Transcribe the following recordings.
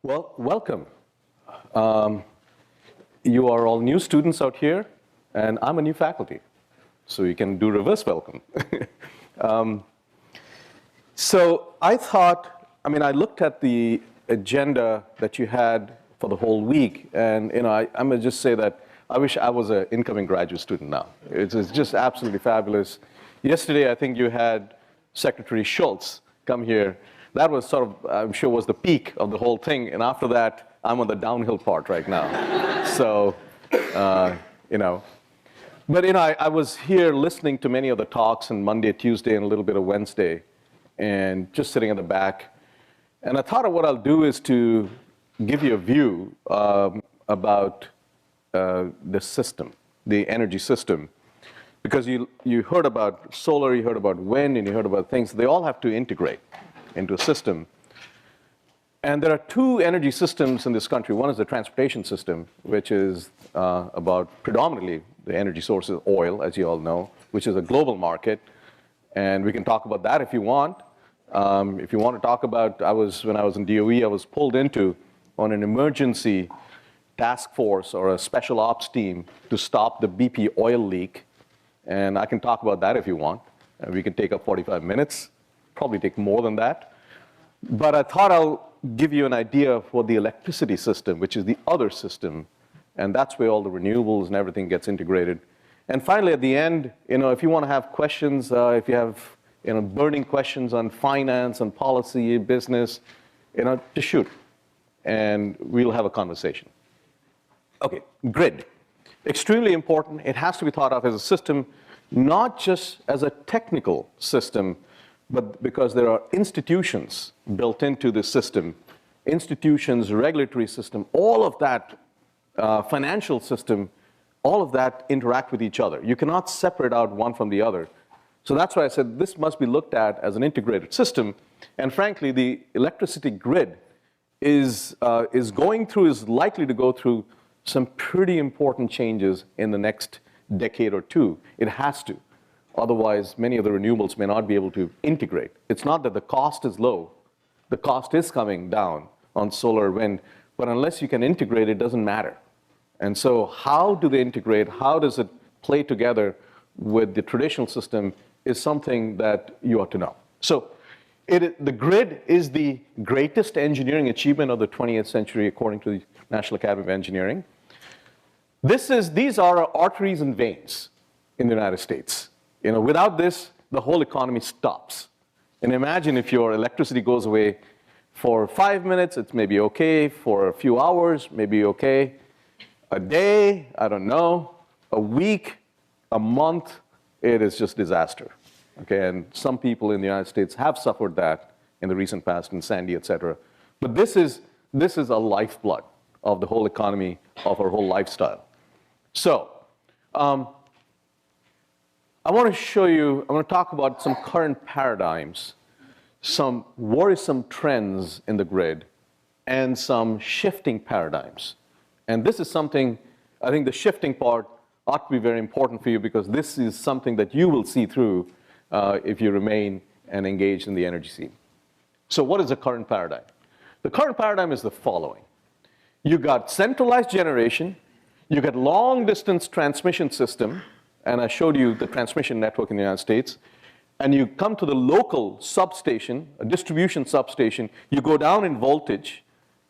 Well, welcome. You are all new students out here, and I'm a new faculty, so you can do reverse welcome. So I thought, I looked at the agenda that you had for the whole week, and I'm gonna just say that I wish I was an incoming graduate student now. It's just absolutely fabulous. Yesterday, I think you had Secretary Schultz come here. That was sort of, I'm sure, was the peak of the whole thing. And after that, I'm on the downhill part right now. So, But, I was here listening to many of the talks on Monday, Tuesday, and a little bit of Wednesday, and just sitting at the back. And I thought of what I'll do is to give you a view about the system, the energy system. Because you heard about solar, you heard about wind, and you heard about things. They all have to integrate into a system. And there are two energy systems in this country. One is the transportation system, which is about predominantly the energy source is oil, as you all know, which is a global market. And we can talk about that if you want. If you want to talk about, when I was in DOE, I was pulled into on an emergency task force or a special ops team to stop the BP oil leak. And I can talk about that if you want. And we can take up 45 minutes. Probably take more than that. But I thought I'll give you an idea of what the electricity system, which is the other system, and that's where all the renewables and everything gets integrated. And finally, at the end, if you want to have questions, if you have burning questions on finance and policy, business, just shoot, and we'll have a conversation. Okay, grid. Extremely important. It has to be thought of as a system, not just as a technical system, but because there are institutions built into the system, institutions, regulatory system, all of that, financial system, all of that interact with each other. You cannot separate out one from the other. So that's why I said this must be looked at as an integrated system. And frankly, the electricity grid is likely to go through some pretty important changes in the next decade or two. It has to. Otherwise, many of the renewables may not be able to integrate. It's not that the cost is low. The cost is coming down on solar, wind, but unless you can integrate, it doesn't matter. And so how do they integrate? How does it play together with the traditional system is something that you ought to know. So the grid is the greatest engineering achievement of the 20th century, according to the National Academy of Engineering. These are arteries and veins in the United States. Without this, the whole economy stops. And imagine if your electricity goes away for 5 minutes, it's maybe okay. For a few hours, maybe okay. A day, I don't know. A week, a month, it is just disaster. Okay, and some people in the United States have suffered that in the recent past, in Sandy, et cetera. But this is a lifeblood of the whole economy, of our whole lifestyle. So, I want to talk about some current paradigms, some worrisome trends in the grid, and some shifting paradigms. And this is something, I think the shifting part ought to be very important for you because this is something that you will see through if you remain and engage in the energy scene. So what is the current paradigm? The current paradigm is the following. You got centralized generation, you got long distance transmission system, and I showed you the transmission network in the United States, and you come to the local substation, a distribution substation, you go down in voltage,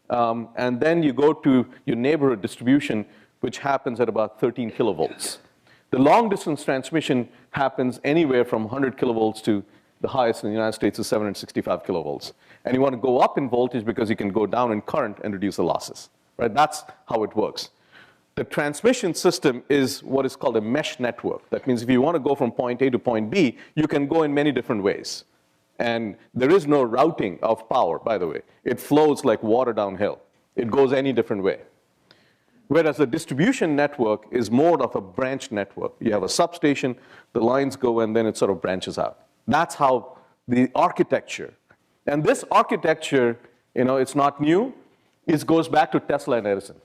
and then you go to your neighborhood distribution, which happens at about 13 kilovolts. The long distance transmission happens anywhere from 100 kilovolts to the highest in the United States is 765 kilovolts. And you want to go up in voltage because you can go down in current and reduce the losses, right? That's how it works. The transmission system is what is called a mesh network. That means if you want to go from point A to point B, you can go in many different ways. And there is no routing of power, by the way. It flows like water downhill. It goes any different way. Whereas the distribution network is more of a branch network. You have a substation, the lines go, and then it sort of branches out. That's how the architecture. And this architecture, it's not new. It goes back to Tesla and Edison.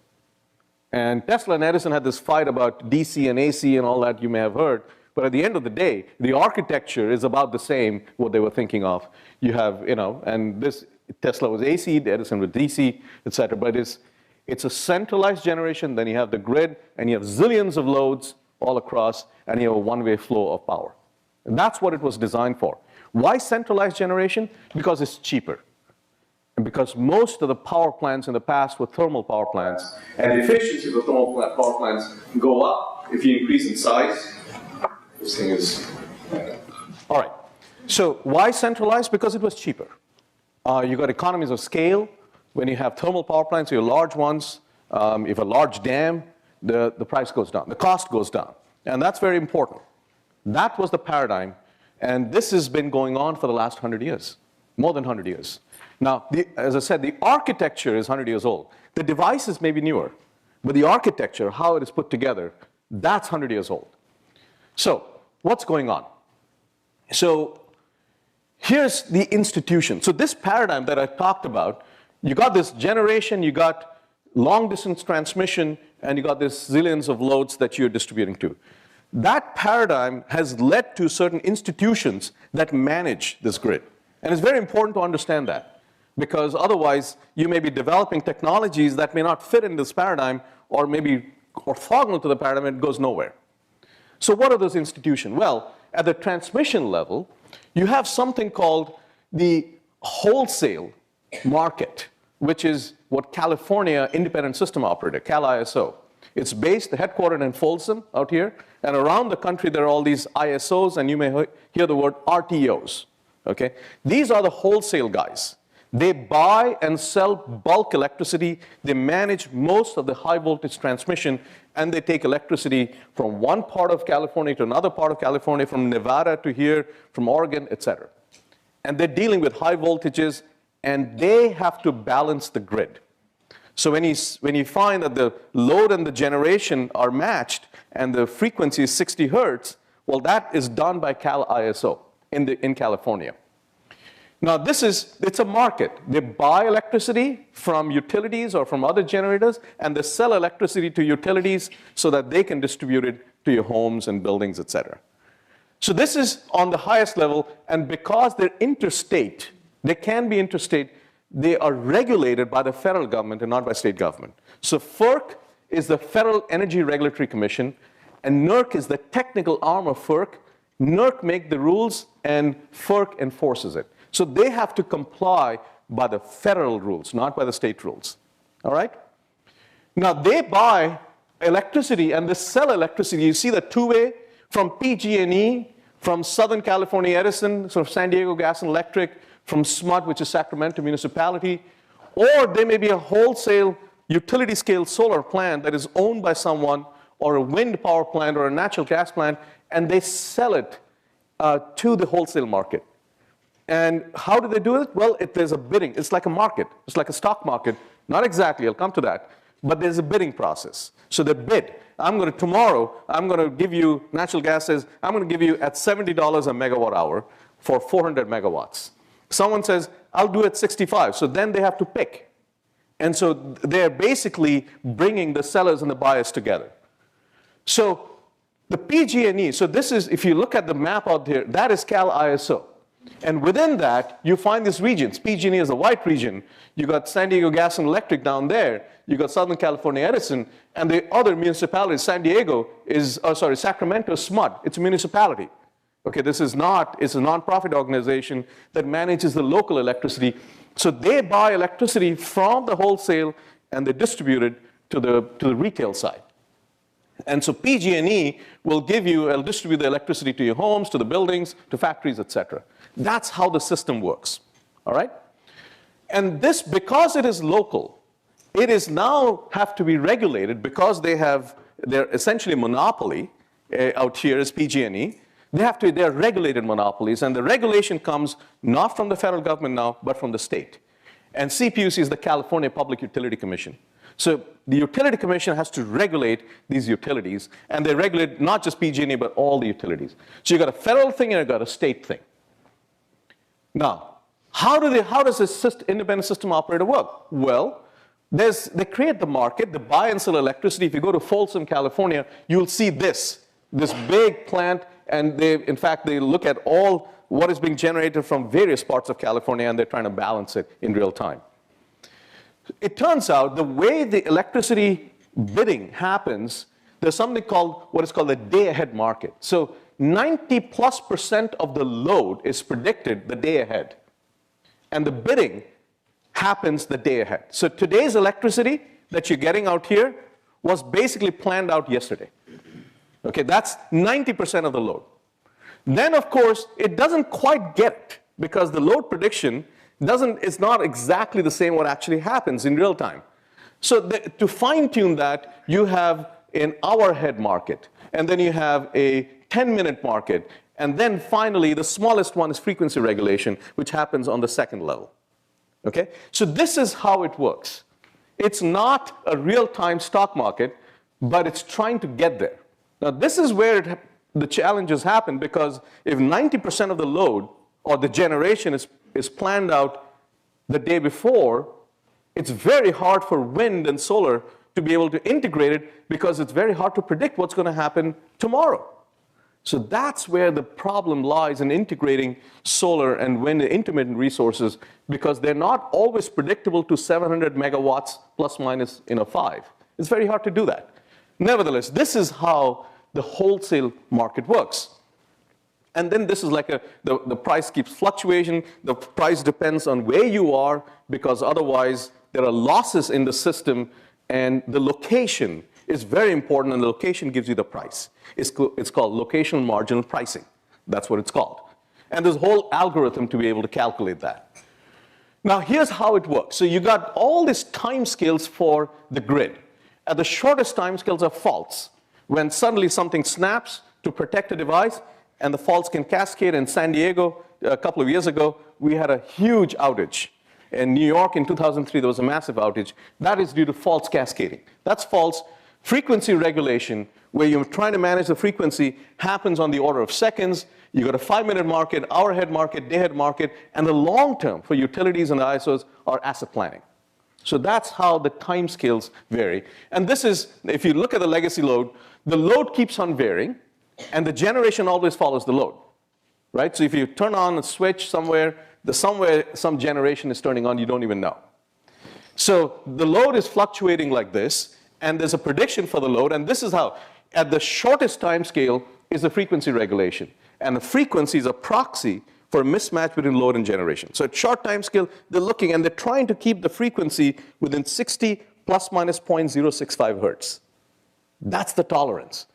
And Tesla and Edison had this fight about DC and AC and all that you may have heard. But at the end of the day, the architecture is about the same, what they were thinking of. You have, and this Tesla was AC, Edison was DC, et cetera. But it's a centralized generation, then you have the grid, and you have zillions of loads all across, and you have a one-way flow of power. And that's what it was designed for. Why centralized generation? Because it's cheaper. And because most of the power plants in the past were thermal power plants, and the efficiency of the thermal power plants go up if you increase in size. This thing is... All right. So why centralized? Because it was cheaper. You got economies of scale. When you have thermal power plants, your large ones, if a large dam, the price goes down, the cost goes down. And that's very important. That was the paradigm. And this has been going on for the last 100 years, more than 100 years. Now, as I said, the architecture is 100 years old. The devices may be newer, but the architecture, how it is put together, that's 100 years old. So what's going on? So here's the institution. So this paradigm that I talked about, you got this generation, you got long distance transmission, and you got this zillions of loads that you're distributing to. That paradigm has led to certain institutions that manage this grid. And it's very important to understand that, because otherwise you may be developing technologies that may not fit in this paradigm, or maybe orthogonal to the paradigm, and it goes nowhere. So what are those institutions? Well, at the transmission level, you have something called the wholesale market, which is what California Independent System Operator, CAL-ISO. It's based, headquartered in Folsom out here, and around the country there are all these ISOs, and you may hear the word RTOs, okay? These are the wholesale guys. They buy and sell bulk electricity. They manage most of the high voltage transmission, and they take electricity from one part of California to another part of California, from Nevada to here, from Oregon, et cetera. And they're dealing with high voltages, and they have to balance the grid. So when you find that the load and the generation are matched and the frequency is 60 hertz, well, that is done by CAL-ISO in California. Now it's a market. They buy electricity from utilities or from other generators, and they sell electricity to utilities so that they can distribute it to your homes and buildings, et cetera. So this is on the highest level, and because they're interstate, they can be interstate, they are regulated by the federal government and not by state government. So FERC is the Federal Energy Regulatory Commission, and NERC is the technical arm of FERC. NERC makes the rules, and FERC enforces it. So they have to comply by the federal rules, not by the state rules. All right? Now they buy electricity and they sell electricity. You see the two-way from PG&E, from Southern California Edison, so San Diego Gas and Electric, from SMUD, which is Sacramento Municipality, or they may be a wholesale utility scale solar plant that is owned by someone, or a wind power plant or a natural gas plant, and they sell it to the wholesale market. And how do they do it? Well, there's a bidding. It's like a market. It's like a stock market. Not exactly, I'll come to that. But there's a bidding process. So they bid. Tomorrow, I'm going to give you, natural gas says, I'm going to give you at $70 a megawatt hour for 400 megawatts. Someone says, I'll do it at 65. So then they have to pick. And so they're basically bringing the sellers and the buyers together. So the PG&E, so this is, if you look at the map out there, that is CAL-ISO. And within that, you find these regions. PG&E is a white region. You got San Diego Gas and Electric down there. You got Southern California Edison. And the other municipalities, Sacramento SMUD. It's a municipality. Okay, this is not, it's a nonprofit organization that manages the local electricity. So they buy electricity from the wholesale and they distribute it to the retail side. And so PG&E will distribute the electricity to your homes, to the buildings, to factories, et cetera. That's how the system works, all right? And this, because it is local, it is now have to be regulated because they're essentially a monopoly out here is PG&E. They're regulated monopolies, and the regulation comes not from the federal government now, but from the state. And CPUC is the California Public Utility Commission. So the Utility Commission has to regulate these utilities, and they regulate not just PG&E, but all the utilities. So you've got a federal thing and you've got a state thing. Now, how does this independent system operator work? Well, they create the market, they buy and sell electricity. If you go to Folsom, California, you'll see this big plant, And in fact, they look at all what is being generated from various parts of California, and they're trying to balance it in real time. It turns out the way the electricity bidding happens, there's something called what is called the day-ahead market. So 90+% of the load is predicted the day ahead, and the bidding happens the day ahead. So today's electricity that you're getting out here was basically planned out yesterday. Okay, that's 90% of the load. Then, of course, it doesn't quite get it because the load prediction is not exactly the same what actually happens in real time. So to fine-tune that, you have an hour-ahead market, and then you have a 10-minute market, and then finally, the smallest one is frequency regulation, which happens on the second level. Okay? So this is how it works. It's not a real-time stock market, but it's trying to get there. Now, this is where the challenges happen, because if 90% of the load or the generation is planned out the day before, it's very hard for wind and solar to be able to integrate it, because it's very hard to predict what's going to happen tomorrow. So that's where the problem lies in integrating solar and wind intermittent resources, because they're not always predictable to 700 megawatts plus minus 5. It's very hard to do that. Nevertheless, this is how the wholesale market works. And then this is like the price keeps fluctuating. The price depends on where you are, because otherwise there are losses in the system, and the location is very important, and the location gives you the price. It's called locational marginal pricing. That's what it's called. And there's a whole algorithm to be able to calculate that. Now, here's how it works. So you got all these time scales for the grid. At the shortest time scales are faults, when suddenly something snaps to protect a device, and the faults can cascade. In San Diego, a couple of years ago, we had a huge outage. In New York in 2003, there was a massive outage. That is due to faults cascading. That's faults. Frequency regulation, where you're trying to manage the frequency, happens on the order of seconds. You got a 5-minute market, hour-ahead market, day-ahead market, and the long term for utilities and the ISOs are asset planning. So that's how the time scales vary. And this is, if you look at the legacy load, the load keeps on varying, and the generation always follows the load, right? So if you turn on a switch somewhere some generation is turning on, you don't even know. So the load is fluctuating like this, and there's a prediction for the load, and this is how. At the shortest time scale is the frequency regulation, and the frequency is a proxy for a mismatch between load and generation. So at short time scale, they're looking, and they're trying to keep the frequency within 60 plus minus 0.065 hertz. That's the tolerance.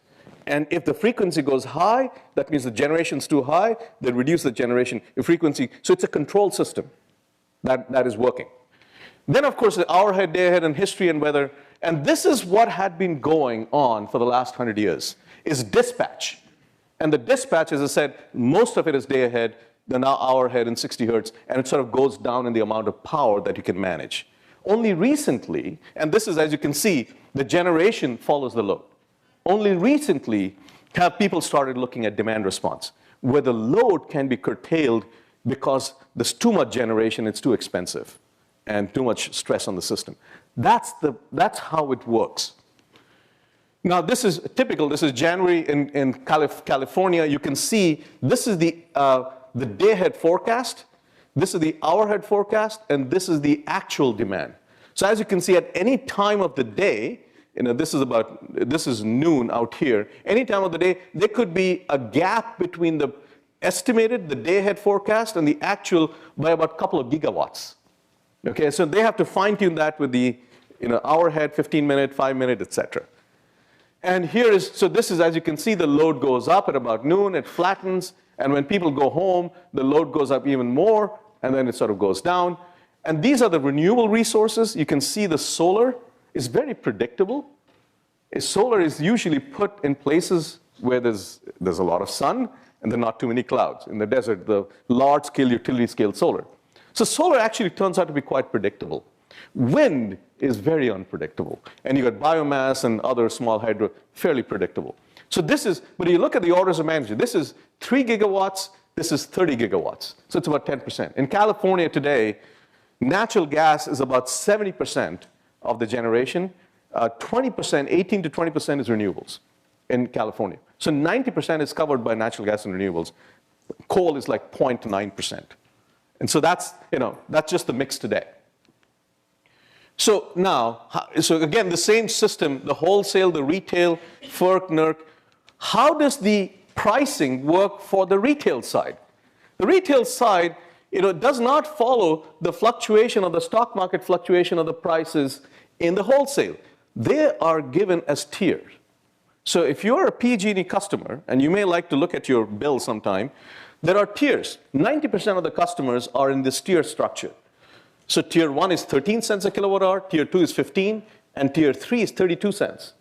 And if the frequency goes high, that means the generation's too high, they reduce the generation frequency. So it's a control system that is working. Then, of course, the hour-ahead, day-ahead, and history and weather. And this is what had been going on for the last 100 years, is dispatch. And the dispatch, as I said, most of it is day-ahead, then now hour-ahead and 60 hertz, and it sort of goes down in the amount of power that you can manage. Only recently, and this is, as you can see, the generation follows the load. Only recently have people started looking at demand response, where the load can be curtailed because there's too much generation, it's too expensive, and too much stress on the system. That's how it works. Now, this is typical. This is January in California. You can see this is the day-ahead forecast, this is the hour-ahead forecast, and this is the actual demand. So as you can see, at any time of the day, this is noon out here. Any time of the day, there could be a gap between the estimated, the day-ahead forecast, and the actual by about a couple of gigawatts. Okay, so they have to fine-tune that with the hour-ahead, 15-minute, 5-minute, etc. And this is, as you can see, the load goes up at about noon, it flattens, and when people go home, the load goes up even more, and then it sort of goes down. And these are the renewable resources. You can see the solar is very predictable. Solar is usually put in places where there's a lot of sun and there are not too many clouds. In the desert, the large-scale, utility-scale solar. So solar actually turns out to be quite predictable. Wind is very unpredictable. And you got biomass and other small hydro, fairly predictable. So but you look at the orders of magnitude. This is 3 gigawatts, this is 30 gigawatts. So it's about 10%. In California today, natural gas is about 70% of the generation. 20%, 18 to 20% is renewables in California. So 90% is covered by natural gas and renewables. Coal is like 0.9%. And so that's just the mix today. So now, so again, the same system, the wholesale, the retail, FERC, NERC. How does the pricing work for the retail side? The retail side, does not follow the fluctuation of the stock market fluctuation of the prices in the wholesale. They are given as tiers. So if you're a PG&E customer, and you may like to look at your bill sometime, there are tiers. 90% of the customers are in this tier structure. So tier 1 is 13 cents a kilowatt hour, tier 2 is 15, and tier 3 is 32 cents.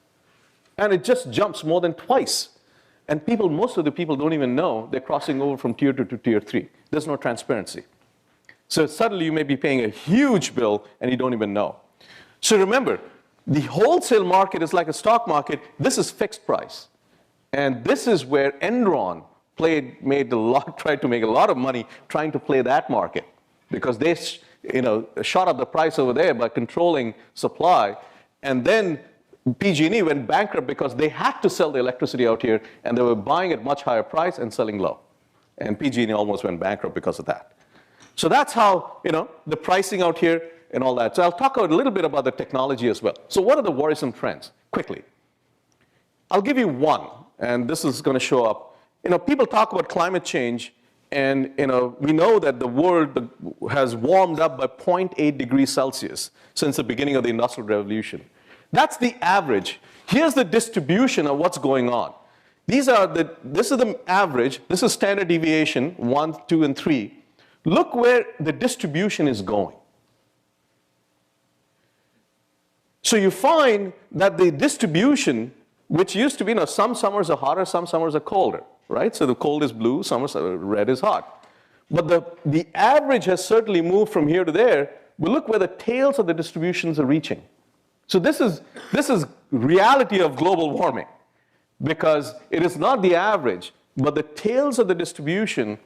And it just jumps more than twice. And most of the people don't even know they're crossing over from tier 2 to tier 3. There's no transparency. So suddenly you may be paying a huge bill and you don't even know. So remember, the wholesale market is like a stock market. This is fixed price. And this is where Enron tried to make a lot of money trying to play that market, because they shot up the price over there by controlling supply. And then PG&E went bankrupt because they had to sell the electricity out here, and they were buying at much higher price and selling low. And PG&E almost went bankrupt because of that. So that's how, the pricing out here and all that. So I'll talk a little bit about the technology as well. So what are the worrisome trends? Quickly. I'll give you one, and this is going to show up. People talk about climate change, and we know that the world has warmed up by 0.8 degrees Celsius since the beginning of the Industrial Revolution. That's the average. Here's the distribution of what's going on. This is the average. This is standard deviation, 1, 2, and 3. Look where the distribution is going. So you find that the distribution, which used to be, some summers are hotter, some summers are colder, right? So the cold is blue, red is hot. But the average has certainly moved from here to there. But look where the tails of the distributions are reaching. So this is reality of global warming, because it is not the average, but the tails of the distribution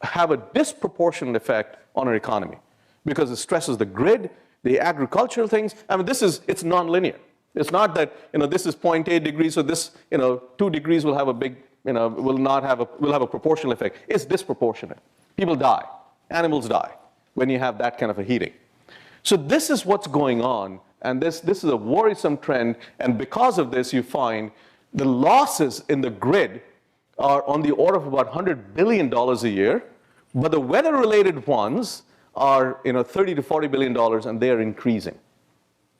have a disproportionate effect on our economy, because it stresses the grid, the agricultural things. I mean, it's nonlinear. It's not that, this is 0.8 degrees, so this, 2 degrees will have a big, will have a proportional effect. It's disproportionate. People die. Animals die when you have that kind of a heating. So this is what's going on, and this is a worrisome trend, and because of this, you find the losses in the grid are on the order of about $100 billion a year, but the weather-related ones are, $30 to $40 billion, and they are increasing.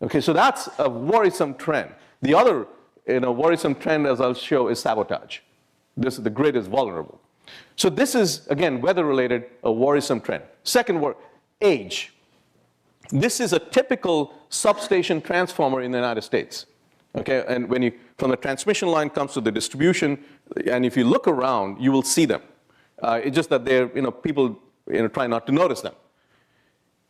Okay, so that's a worrisome trend. The other, worrisome trend, as I'll show, is sabotage. The grid is vulnerable. So this is, again, weather-related, a worrisome trend. Second word, age. This is a typical substation transformer in the United States. Okay, and from the transmission line comes to the distribution, and if you look around, you will see them. It's just that people try not to notice them.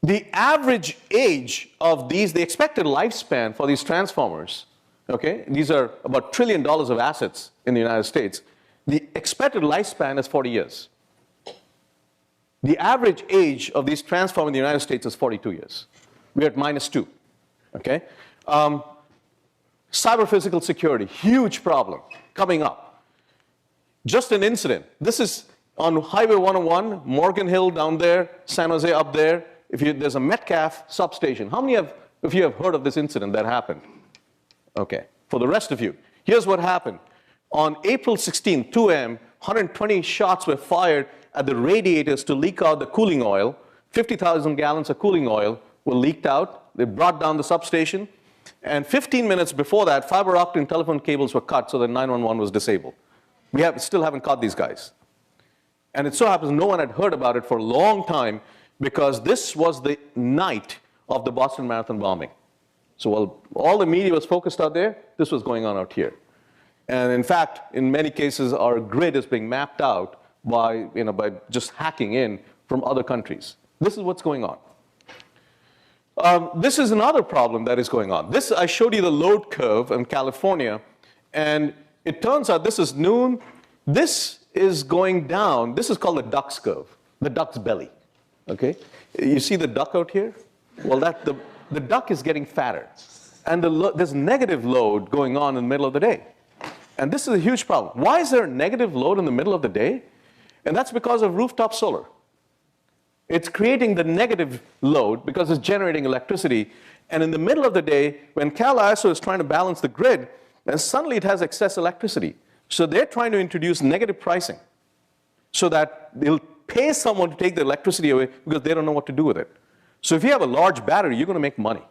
The average age of the expected lifespan for these transformers, okay, these are about $1 trillion of assets in the United States. The expected lifespan is 40 years. The average age of these transformers in the United States is 42 years. We're at -2, okay? Cyber physical security, huge problem coming up. Just an incident. This is on Highway 101, Morgan Hill down there, San Jose up there. There's a Metcalf substation. How many of you have heard of this incident that happened? Okay, for the rest of you, here's what happened. On April 16, 2 a.m., 120 shots were fired at the radiators to leak out the cooling oil. 50,000 gallons of cooling oil were leaked out. They brought down the substation. And 15 minutes before that, fiber optic telephone cables were cut so that 911 was disabled. We still haven't caught these guys. And it so happens no one had heard about it for a long time, because this was the night of the Boston Marathon bombing. So while all the media was focused out there, this was going on out here. And in fact, in many cases, our grid is being mapped out by just hacking in from other countries. This is what's going on. This is another problem that is going on. I showed you the load curve in California, and it turns out this is noon. This is going down. This is called the duck's curve, the duck's belly. Okay, you see the duck out here? Well, the duck is getting fatter, and there's negative load going on in the middle of the day. And this is a huge problem. Why is there a negative load in the middle of the day? And that's because of rooftop solar. It's creating the negative load because it's generating electricity. And in the middle of the day, when Cal ISO is trying to balance the grid, then suddenly it has excess electricity. So they're trying to introduce negative pricing so that they'll pay someone to take the electricity away because they don't know what to do with it. So if you have a large battery, you're going to make money.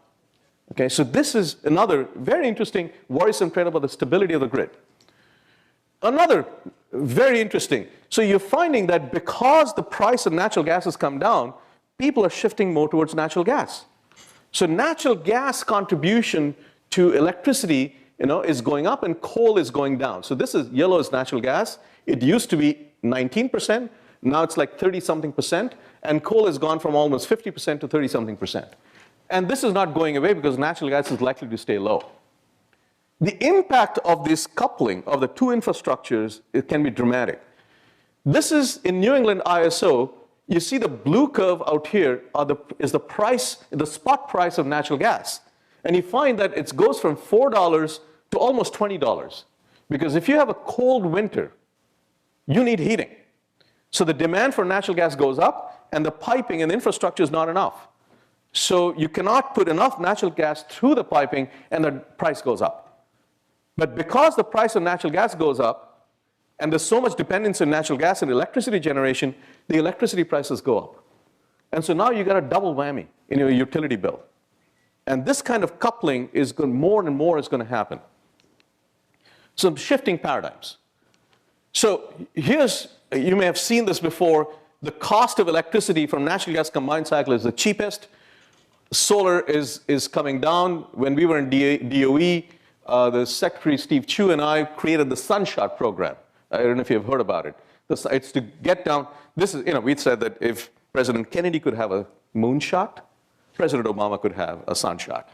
Okay, so this is another very interesting, worrisome trend about the stability of the grid. Another very interesting. So you're finding that because the price of natural gas has come down, people are shifting more towards natural gas. So natural gas contribution to electricity, is going up and coal is going down. So this is yellow is natural gas. It used to be 19%. Now it's like 30-something%. And coal has gone from almost 50% to 30-something%. And this is not going away because natural gas is likely to stay low. The impact of this coupling of the two infrastructures, it can be dramatic. This is in New England ISO. You see the blue curve out here is the price, the spot price of natural gas. And you find that it goes from $4 to almost $20. Because if you have a cold winter, you need heating. So the demand for natural gas goes up, and the piping and the infrastructure is not enough. So you cannot put enough natural gas through the piping, and the price goes up. But because the price of natural gas goes up, and there's so much dependence on natural gas and electricity generation, the electricity prices go up. And so now you got a double whammy in your utility bill. And this kind of coupling is going, more and more is going to happen. Some shifting paradigms. So here's, you may have seen this before, the cost of electricity from natural gas combined cycle is the cheapest. Solar is coming down. When we were in DOE, the Secretary Steve Chu and I created the Sunshot program. I don't know if you've heard about it. It's to get down, this is, we'd said that if President Kennedy could have a moonshot, President Obama could have a sunshot.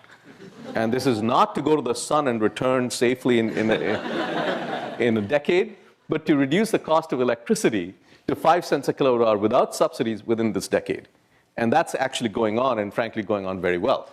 And this is not to go to the sun and return safely in a decade, but to reduce the cost of electricity to 5 cents a kilowatt hour without subsidies within this decade. And that's actually going on, and frankly going on very well.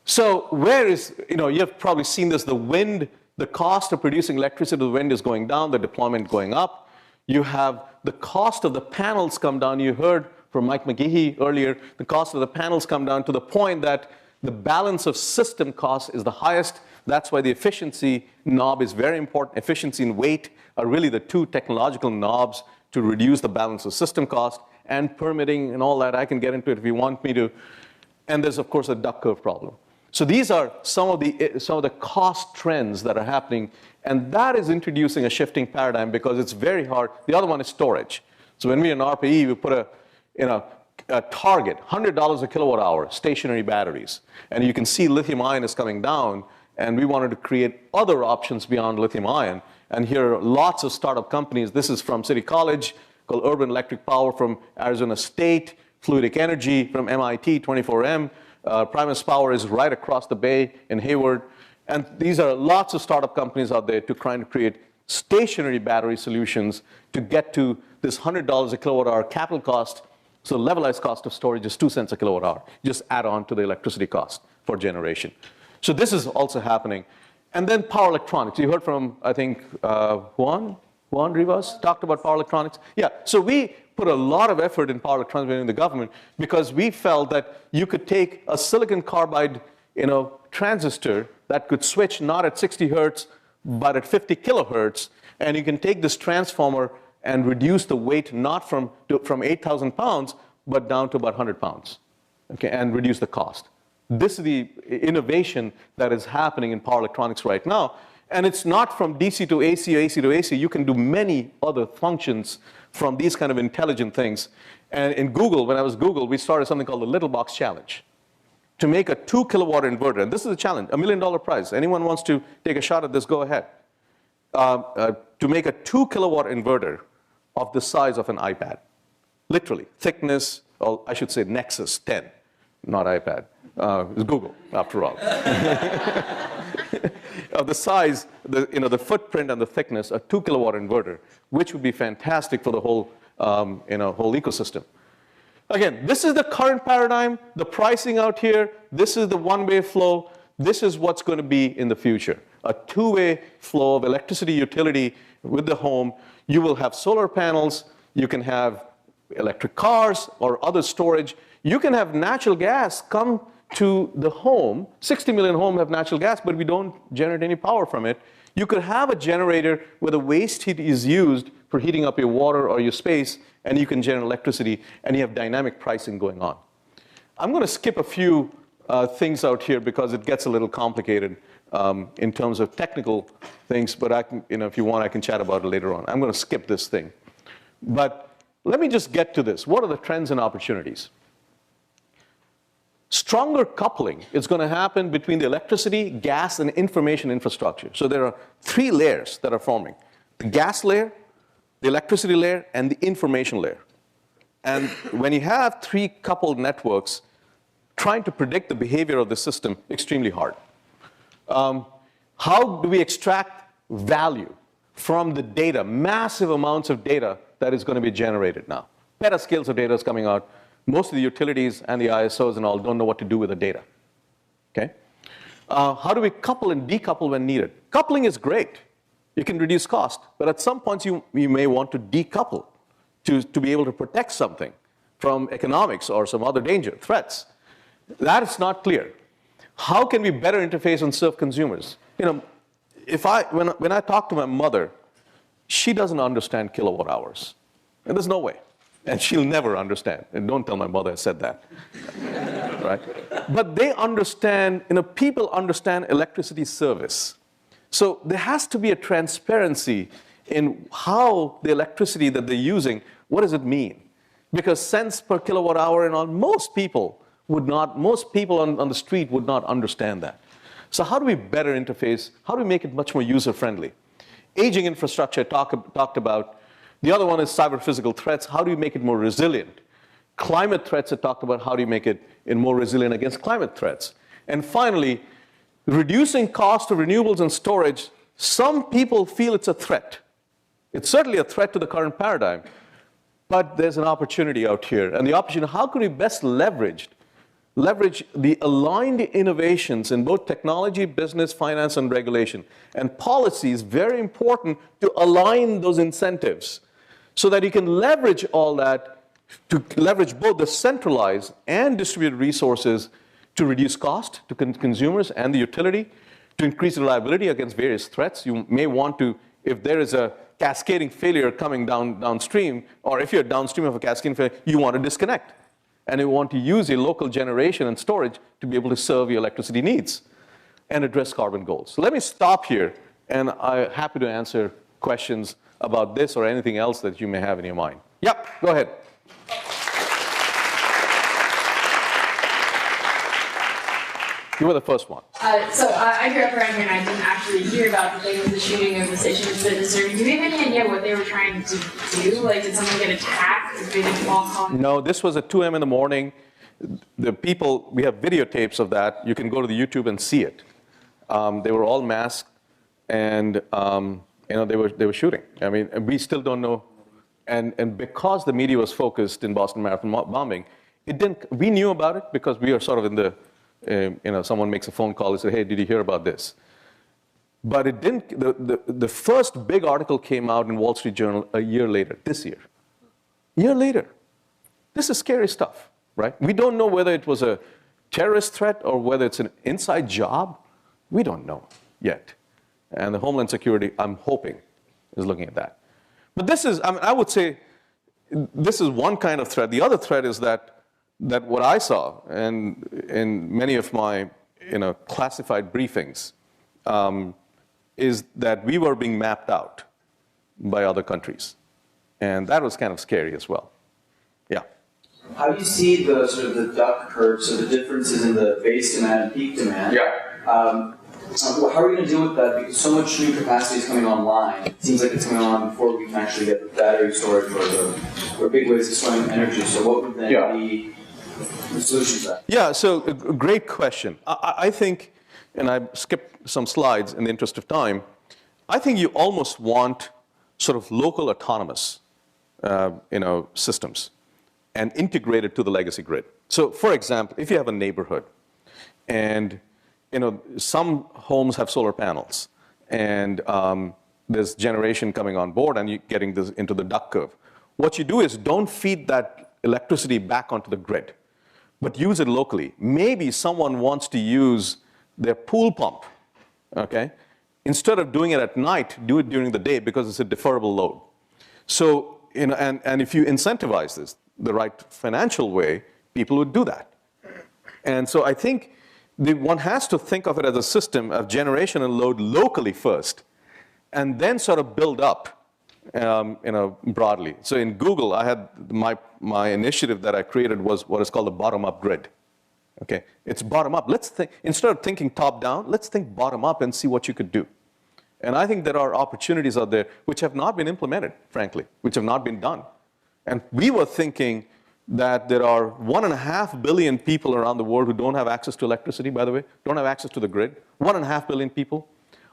So where is, you've probably seen this, the wind, the cost of producing electricity to the wind is going down, the deployment going up. You have the cost of the panels come down. You heard from Mike McGehee earlier, the cost of the panels come down to the point that the balance of system cost is the highest. That's why the efficiency knob is very important. Efficiency and weight are really the two technological knobs to reduce the balance of system cost, and permitting and all that. I can get into it if you want me to. And there's, of course, a duck curve problem. So these are some of the cost trends that are happening, and that is introducing a shifting paradigm because it's very hard. The other one is storage. So when we in RPE, we put a target, $100 a kilowatt hour, stationary batteries. And you can see lithium ion is coming down, and we wanted to create other options beyond lithium ion. And here are lots of startup companies. This is from City College, called Urban Electric Power from Arizona State, Fluidic Energy from MIT, 24M. Primus Power is right across the bay in Hayward. And these are lots of startup companies out there trying to create stationary battery solutions to get to this $100 a kilowatt hour capital cost. So levelized cost of storage is 2 cents a kilowatt hour. Just add on to the electricity cost for generation. So this is also happening. And then power electronics. You heard from, I think, Juan Rivas talked about power electronics. Yeah, so we put a lot of effort in power electronics in the government because we felt that you could take a silicon carbide, transistor that could switch not at 60 hertz, but at 50 kilohertz, and you can take this transformer and reduce the weight not from 8,000 pounds, but down to about 100 pounds, okay, and reduce the cost. This is the innovation that is happening in power electronics right now. And it's not from DC to AC or AC to AC. You can do many other functions from these kind of intelligent things. And in Google, when I was Google, we started something called the Little Box Challenge to make a 2 kilowatt inverter. And this is a challenge, $1 million prize. Anyone wants to take a shot at this, go ahead. To make a 2 kilowatt inverter of the size of an iPad. Literally, thickness, or I should say Nexus 10, not iPad. It's Google, after all. Of the size, the footprint and the thickness, a 2 kilowatt inverter, which would be fantastic for the whole, whole ecosystem. Again, this is the current paradigm, the pricing out here. This is the one-way flow. This is what's going to be in the future. a two-way flow of electricity utility with the home. You will have solar panels. You can have electric cars or other storage. You can have natural gas come to the home. 60 million homes have natural gas, but we don't generate any power from it. You could have a generator where the waste heat is used for heating up your water or your space, and you can generate electricity, and you have dynamic pricing going on. I'm going to skip a few things out here because it gets a little complicated in terms of technical things, but I can, if you want, I can chat about it later on. I'm going to skip this thing. But let me just get to this. What are the trends and opportunities? Stronger coupling is going to happen between the electricity, gas, and information infrastructure. So there are three layers that are forming: the gas layer, the electricity layer, and the information layer. And when you have three coupled networks, trying to predict the behavior of the system, extremely hard. How do we extract value from the data, massive amounts of data that is going to be generated now? Petascales of data is coming out. Most of the utilities and the ISOs and all don't know what to do with the data. Okay? How do we couple and decouple when needed? Coupling is great. You can reduce cost, but at some points you may want to decouple to be able to protect something from economics or some other danger, threats. That is not clear. How can we better interface and serve consumers? When I talk to my mother, she doesn't understand kilowatt hours. And there's no way. And she'll never understand. And don't tell my mother I said that. Right? But they understand, people understand electricity service. So there has to be a transparency in how the electricity that they're using, what does it mean? Because cents per kilowatt hour and all, most people on the street would not understand that. So how do we better interface? How do we make it much more user-friendly? Aging infrastructure talked about. The other one is cyber-physical threats. How do you make it more resilient? Climate threats are talked about. How do you make it more resilient against climate threats? And finally, reducing cost of renewables and storage. Some people feel it's a threat. It's certainly a threat to the current paradigm. But there's an opportunity out here. And the opportunity, how can we best leverage the aligned innovations in both technology, business, finance, and regulation. And policy is very important to align those incentives so that you can leverage all that, to leverage both the centralized and distributed resources to reduce cost to consumers and the utility, to increase reliability against various threats. You may want to, if there is a cascading failure coming downstream, or if you're downstream of a cascading failure, you want to disconnect. And you want to use your local generation and storage to be able to serve your electricity needs and address carbon goals. So let me stop here, and I'm happy to answer questions about this or anything else that you may have in your mind. Yep, go ahead. You were the first one. I grew up around here, and I didn't actually hear about the thing with the shooting of the station. Do you have any idea what they were trying to do? Like, did someone get attacked? Did they get call? No, this was at 2 a.m. in the morning. The people, we have videotapes of that. You can go to the YouTube and see it. They were all masked, and they were shooting. I mean, we still don't know. And because the media was focused in Boston Marathon bombing, we knew about it because we are sort of in the. Someone makes a phone call and says, hey, did you hear about this? But it didn't, the first big article came out in Wall Street Journal a year later, this year. A year later. This is scary stuff, right? We don't know whether it was a terrorist threat or whether it's an inside job. We don't know yet. And the Homeland Security, I'm hoping, is looking at that. But this is, I would say, this is one kind of threat. The other threat is that what I saw and in many of my classified briefings is that we were being mapped out by other countries. And that was kind of scary as well. Yeah. How do you see the sort of the duck curve, so the differences in the base demand and peak demand? Yeah. How are we going to deal with that? Because so much new capacity is coming online. It seems like it's coming on before we can actually get the battery storage or big ways of storing energy. So what would then be the solutions to that? Yeah, so a great question. I think, and I skipped some slides in the interest of time, I think you almost want sort of local autonomous systems and integrated to the legacy grid. So for example, if you have a neighborhood and some homes have solar panels, and there's generation coming on board, and you're getting this into the duck curve. What you do is don't feed that electricity back onto the grid, but use it locally. Maybe someone wants to use their pool pump, okay? Instead of doing it at night, do it during the day because it's a deferrable load. So, and if you incentivize this the right financial way, people would do that. And so I think one has to think of it as a system of generation and load locally first, and then sort of build up, broadly. So in Google, I had my initiative that I created was what is called the bottom-up grid. Okay, it's bottom up. Let's think, instead of thinking top down, let's think bottom up and see what you could do. And I think there are opportunities out there which have not been implemented, frankly, which have not been done. And we were thinking that there are 1.5 billion people around the world who don't have access to electricity, by the way, don't have access to the grid. 1.5 billion people.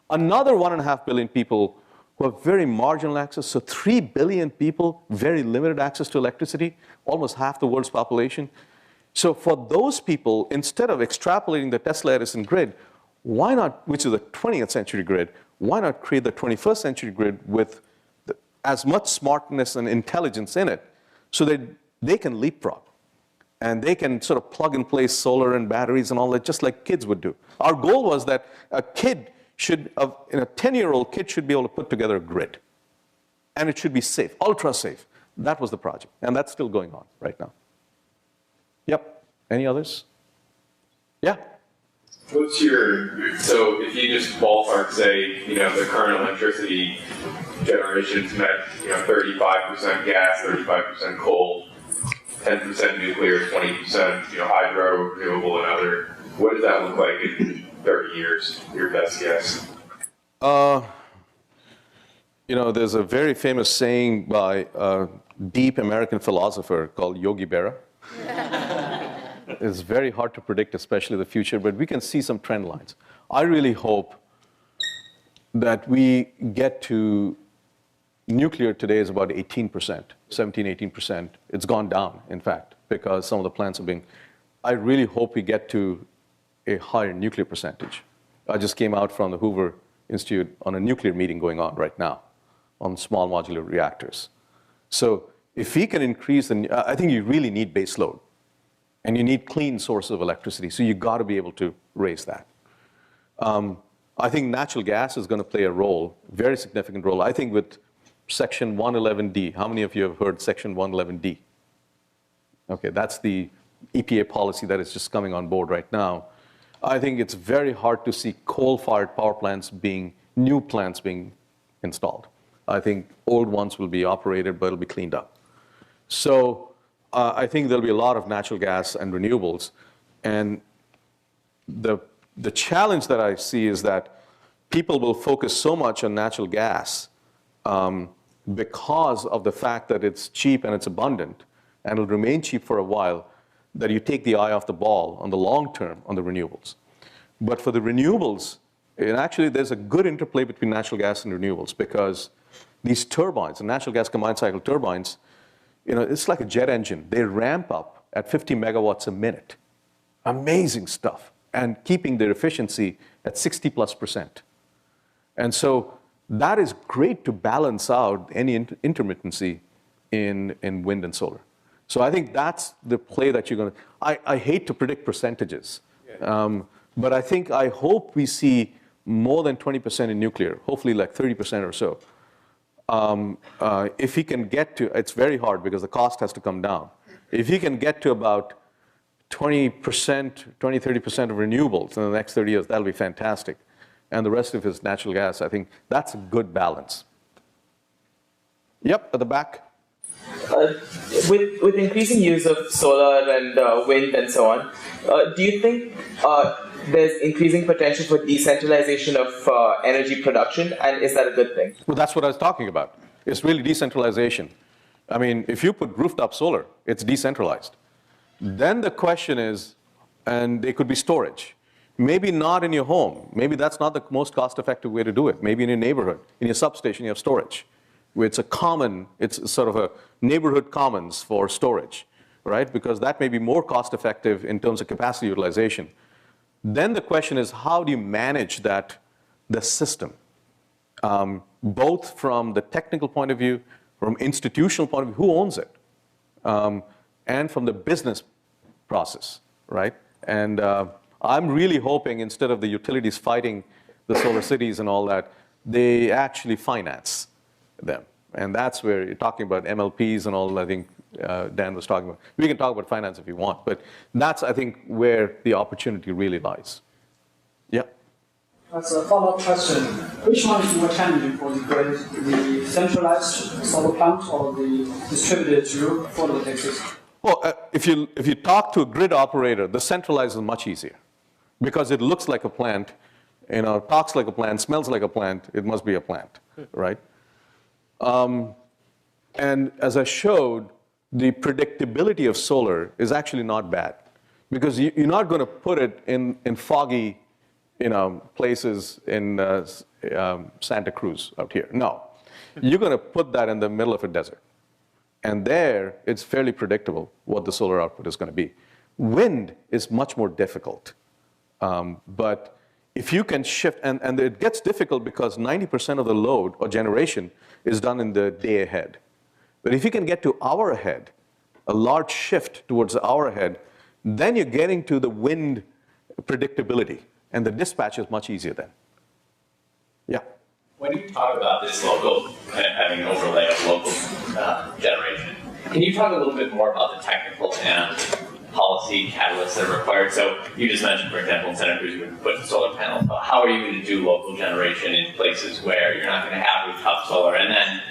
Another 1.5 billion people who have very marginal access. So 3 billion people, very limited access to electricity, almost half the world's population. So for those people, instead of extrapolating the Tesla Edison grid, why not, which is the 20th century grid, why not create the 21st century grid with as much smartness and intelligence in it so that they can leapfrog and they can sort of plug and play solar and batteries and all that, just like kids would do. Our goal was that a kid should, a 10-year-old kid should be able to put together a grid. And it should be safe, ultra safe. That was the project. And that's still going on right now. Yep. Any others? Yeah. What's your, so if you just ballpark say, the current electricity generation's met, 35% gas, 35% coal, 10% nuclear, 20%, hydro, renewable, and other, what does that look like in 30 years, your best guess? There's a very famous saying by a deep American philosopher called Yogi Berra. It's very hard to predict, especially the future, but we can see some trend lines. I really hope that we get to nuclear today is about 18%, 17, 18%. It's gone down, in fact, because some of the plants are being, I really hope we get to a higher nuclear percentage. I just came out from the Hoover Institute on a nuclear meeting going on right now on small modular reactors. So if we can increase, I think you really need base load. And you need clean sources of electricity, so you've got to be able to raise that. I think natural gas is going to play a role, very significant role. I think with Section 111D, how many of you have heard Section 111D? Okay, that's the EPA policy that is just coming on board right now. I think it's very hard to see coal-fired power plants new plants being installed. I think old ones will be operated, but it'll be cleaned up. So I think there'll be a lot of natural gas and renewables. And the challenge that I see is that people will focus so much on natural gas because of the fact that it's cheap and it's abundant, and it'll remain cheap for a while, that you take the eye off the ball on the long term on the renewables. But for the renewables, and actually there's a good interplay between natural gas and renewables, because these turbines, the natural gas combined cycle turbines, it's like a jet engine. They ramp up at 50 megawatts a minute. Amazing stuff. And keeping their efficiency at 60+%. And so that is great to balance out any intermittency in wind and solar. So I think that's the play that you're going to, I hate to predict percentages. But I hope we see more than 20% in nuclear, hopefully like 30% or so. If he can get to, it's very hard because the cost has to come down. If he can get to about 20%, 30% of renewables in the next 30 years, that'll be fantastic. And the rest of it is natural gas. I think that's a good balance. Yep, at the back. With increasing use of solar and wind and so on, do you think there's increasing potential for decentralization of energy production, and is that a good thing? Well, that's what I was talking about. It's really decentralization. I mean, if you put rooftop solar, it's decentralized. Then the question is, and it could be storage. Maybe not in your home. Maybe that's not the most cost-effective way to do it. Maybe in your neighborhood, in your substation, you have storage. It's it's sort of a neighborhood commons for storage, right? Because that may be more cost-effective in terms of capacity utilization. Then the question is, how do you manage the system? both from the technical point of view, from institutional point of view, who owns it, and from the business process, right? And I'm really hoping instead of the utilities fighting the solar cities and all that, they actually finance them. And that's where you're talking about MLPs and all, I think Dan was talking about. We can talk about finance if you want, but that's, I think, where the opportunity really lies. Yeah. That's a follow-up question. Which one is more challenging for the grid, the centralized solar plant or the distributed through photovoltaic system? Well, if you talk to a grid operator, the centralized is much easier because it looks like a plant, talks like a plant, smells like a plant. It must be a plant, right? And as I showed, the predictability of solar is actually not bad because you're not going to put it in foggy, places in Santa Cruz out here. No, you're going to put that in the middle of a desert. And there, it's fairly predictable what the solar output is going to be. Wind is much more difficult. But if you can shift, and it gets difficult because 90% of the load or generation is done in the day ahead. But if you can get to hour ahead, a large shift towards the hour ahead, then you're getting to the wind predictability. And the dispatch is much easier then. Yeah. When you talk about this local, having an overlay of local generation, can you talk a little bit more about the technical and policy catalysts that are required? So you just mentioned, for example, in Santa Cruz, you would put solar panels. But how are you going to do local generation in places where you're not going to have rooftop solar? And then,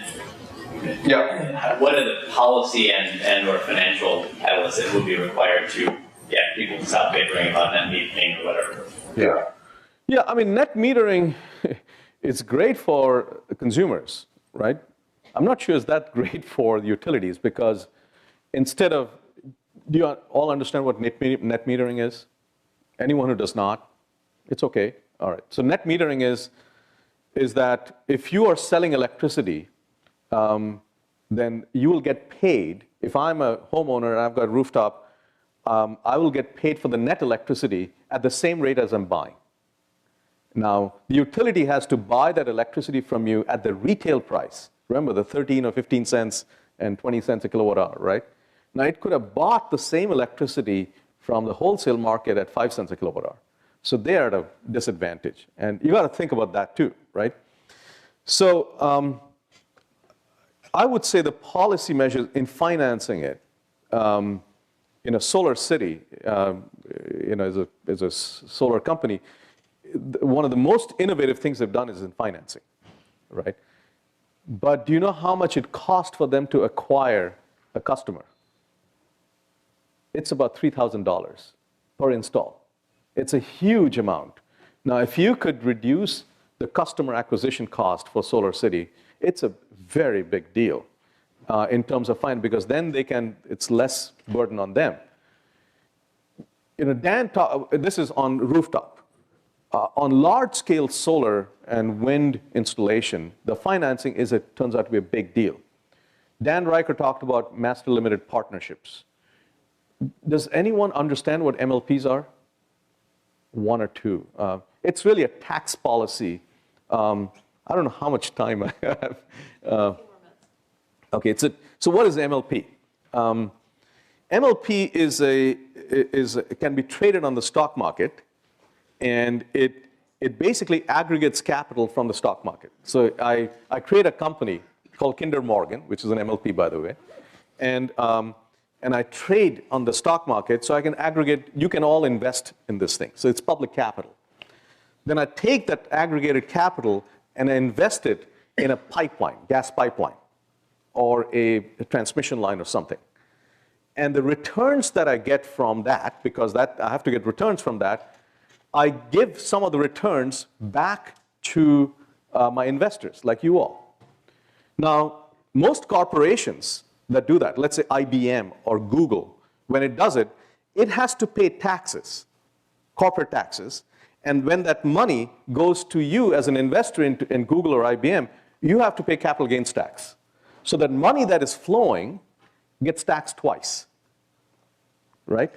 what are the policy and or financial catalysts that would be required to get people to stop bickering about net metering or whatever? Yeah, I mean, net metering is great for consumers, right? I'm not sure it's that great for the utilities because instead of, do you all understand what net metering is? Anyone who does not? It's okay. All right. So net metering is that if you are selling electricity, then you will get paid. If I'm a homeowner and I've got a rooftop, I will get paid for the net electricity at the same rate as I'm buying. Now, the utility has to buy that electricity from you at the retail price. Remember, the 13 or 15 cents and 20 cents a kilowatt hour, right? Now, it could have bought the same electricity from the wholesale market at 5 cents a kilowatt hour. So they are at a disadvantage. And you got to think about that too, right? So I would say the policy measures in financing it, in a solar city, as a solar company, one of the most innovative things they've done is in financing, right? But do you know how much it cost for them to acquire a customer? It's about $3,000 per install. It's a huge amount. Now, if you could reduce the customer acquisition cost for Solar City, it's a very big deal in terms of finance, because then it's less burden on them. Dan this is on rooftop. On large-scale solar and wind installation, the financing turns out to be a big deal. Dan Riker talked about master limited partnerships. Does anyone understand what MLPs are? One or two. It's really a tax policy. I don't know how much time I have. Okay, so what is MLP? MLP can be traded on the stock market, and it basically aggregates capital from the stock market. So I create a company called Kinder Morgan, which is an MLP, by the way, and I trade on the stock market, so I can aggregate. You can all invest in this thing. So it's public capital. Then I take that aggregated capital and I invest it in a pipeline, gas pipeline, or a transmission line or something. And the returns that I get from that, because I have to get returns from that, I give some of the returns back to my investors, like you all. Now, most corporations that do that, let's say IBM or Google, when it does it, it has to pay taxes, corporate taxes. And when that money goes to you as an investor in Google or IBM, you have to pay capital gains tax. So that money that is flowing gets taxed twice, right?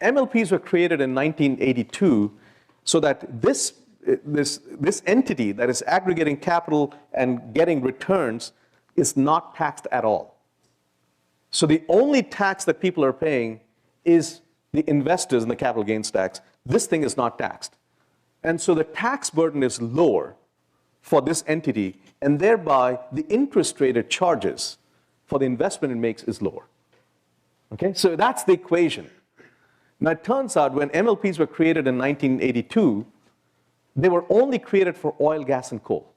MLPs were created in 1982 so that this this entity that is aggregating capital and getting returns is not taxed at all. So the only tax that people are paying is the investors in the capital gains tax. This thing is not taxed. And so the tax burden is lower for this entity, and thereby the interest rate it charges for the investment it makes is lower. Okay, so that's the equation. Now it turns out when MLPs were created in 1982, they were only created for oil, gas, and coal.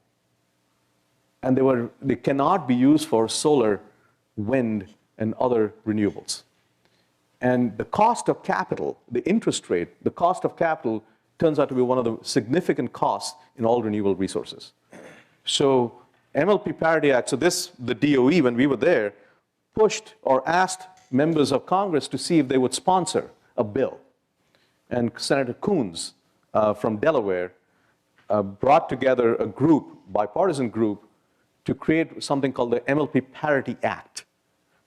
And they cannot be used for solar, wind, and other renewables. And the cost of capital, the interest rate, the cost of capital turns out to be one of the significant costs in all renewable resources. So MLP Parity Act, so the DOE, when we were there, pushed or asked members of Congress to see if they would sponsor a bill. And Senator Coons from Delaware brought together a group, bipartisan group, to create something called the MLP Parity Act,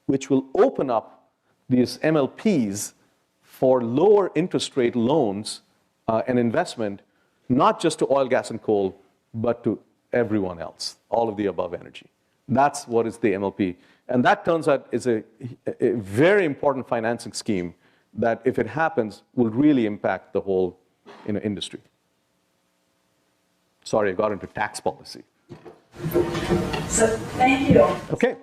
which will open up these MLPs for lower interest rate loans and investment, not just to oil, gas, and coal, but to everyone else, all of the above energy. That's what is the MLP. And that turns out is a very important financing scheme that, if it happens, will really impact the whole industry. Sorry, I got into tax policy. So thank you. Okay.